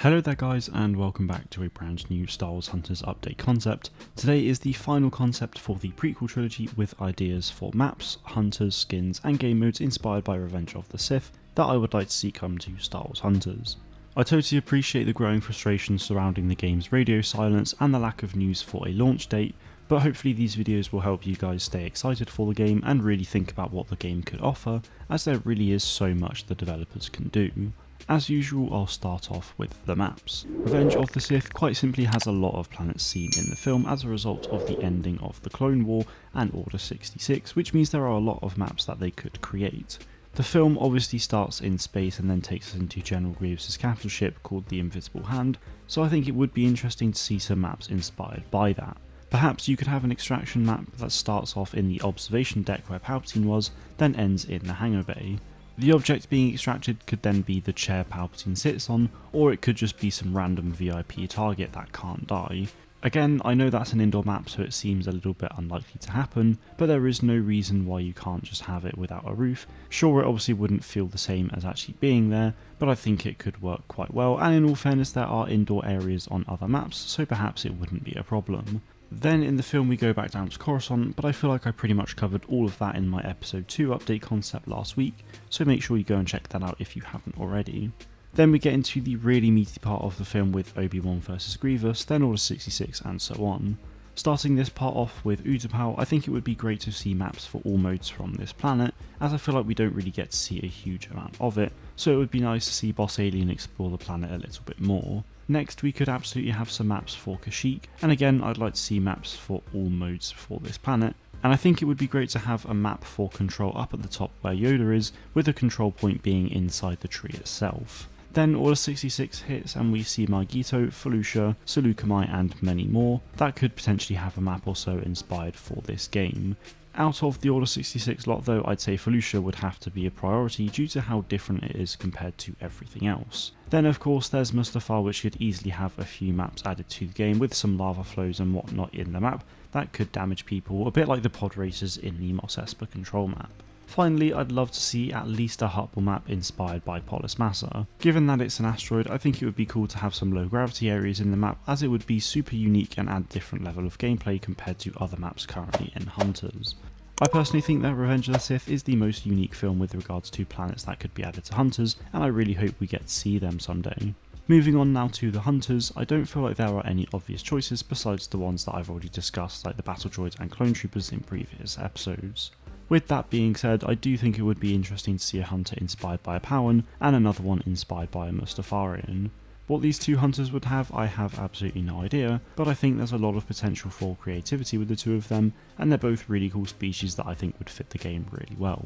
Hello there guys, and welcome back to a brand new Star Wars Hunters update concept. Today is the final concept for the prequel trilogy with ideas for maps, hunters, skins and game modes inspired by Revenge of the Sith that I would like to see come to Star Wars Hunters. I totally appreciate the growing frustration surrounding the game's radio silence and the lack of news for a launch date, but hopefully these videos will help you guys stay excited for the game and really think about what the game could offer, as there really is so much the developers can do. As usual, I'll start off with the maps. Revenge of the Sith quite simply has a lot of planets seen in the film as a result of the ending of the Clone War and Order 66, which means there are a lot of maps that they could create. The film obviously starts in space and then takes us into General Grievous' capital ship called the Invisible Hand, so I think it would be interesting to see some maps inspired by that. Perhaps you could have an extraction map that starts off in the observation deck where Palpatine was, then ends in the hangar bay. The object being extracted could then be the chair Palpatine sits on, or it could just be some random VIP target that can't die. Again, I know that's an indoor map, so it seems a little bit unlikely to happen, but there is no reason why you can't just have it without a roof. Sure, it obviously wouldn't feel the same as actually being there, but I think it could work quite well, and in all fairness there are indoor areas on other maps, so perhaps it wouldn't be a problem. Then in the film we go back down to Coruscant, but I feel like I pretty much covered all of that in my episode 2 update concept last week, so make sure you go and check that out if you haven't already. Then we get into the really meaty part of the film with Obi-Wan vs Grievous, then Order 66 and so on. Starting this part off with Utapau, I think it would be great to see maps for all modes from this planet, as I feel like we don't really get to see a huge amount of it, so it would be nice to see Boss Alien explore the planet a little bit more. Next, we could absolutely have some maps for Kashyyyk, and again I'd like to see maps for all modes for this planet, and I think it would be great to have a map for control up at the top where Yoda is, with the control point being inside the tree itself. Then Order 66 hits and we see Margito, Felucia, Seleucami and many more that could potentially have a map or so inspired for this game. Out of the Order 66 lot though, I'd say Felucia would have to be a priority due to how different it is compared to everything else. Then of course there's Mustafar, which could easily have a few maps added to the game with some lava flows and whatnot in the map that could damage people, a bit like the pod races in the Mos Espa control map. Finally, I'd love to see at least a Huttable map inspired by Polis Massa. Given that it's an asteroid, I think it would be cool to have some low gravity areas in the map, as it would be super unique and add different level of gameplay compared to other maps currently in Hunters. I personally think that Revenge of the Sith is the most unique film with regards to planets that could be added to Hunters, and I really hope we get to see them someday. Moving on now to the Hunters, I don't feel like there are any obvious choices besides the ones that I've already discussed, like the Battle Droids and Clone Troopers in previous episodes. With that being said, I do think it would be interesting to see a hunter inspired by a Pau'an and another one inspired by a Mustafarian. What these two hunters would have, I have absolutely no idea, but I think there's a lot of potential for creativity with the two of them, and they're both really cool species that I think would fit the game really well.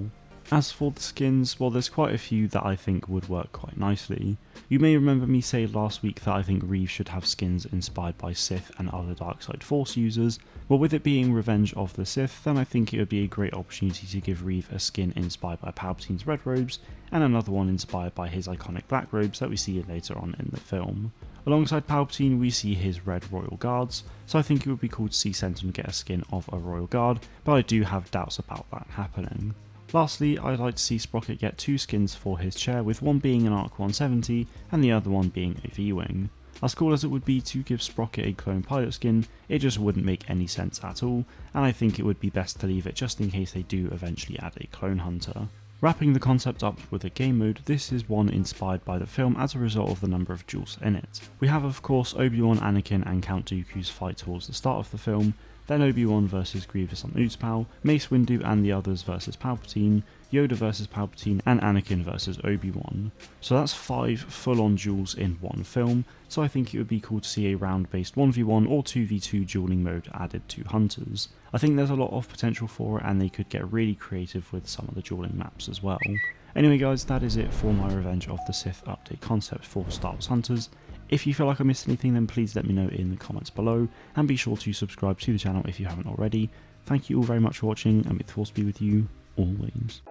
As for the skins, well, there's quite a few that I think would work quite nicely. You may remember me say last week that I think Reeve should have skins inspired by Sith and other Darkside Force users. Well, with it being Revenge of the Sith, then I think it would be a great opportunity to give Reeve a skin inspired by Palpatine's red robes, and another one inspired by his iconic black robes that we see later on in the film. Alongside Palpatine, we see his red royal guards, so I think it would be cool to see Senton get a skin of a royal guard, but I do have doubts about that happening. Lastly, I'd like to see Sprocket get two skins for his chair, with one being an Arc 170 and the other one being a V-Wing. As cool as it would be to give Sprocket a clone pilot skin, it just wouldn't make any sense at all, and I think it would be best to leave it just in case they do eventually add a clone hunter. Wrapping the concept up with a game mode, this is one inspired by the film as a result of the number of duels in it. We have of course Obi-Wan, Anakin and Count Dooku's fight towards the start of the film, then Obi-Wan vs Grievous on Utapau, Mace Windu and the others vs Palpatine, Yoda vs Palpatine and Anakin vs Obi-Wan. So that's 5 full-on duels in one film, so I think it would be cool to see a round-based 1v1 or 2v2 dueling mode added to Hunters. I think there's a lot of potential for it and they could get really creative with some of the dueling maps as well. Anyway guys, that is it for my Revenge of the Sith update concept for Star Wars Hunters. If you feel like I missed anything, then please let me know in the comments below, and be sure to subscribe to the channel if you haven't already. Thank you all very much for watching, and may the Force be with you always.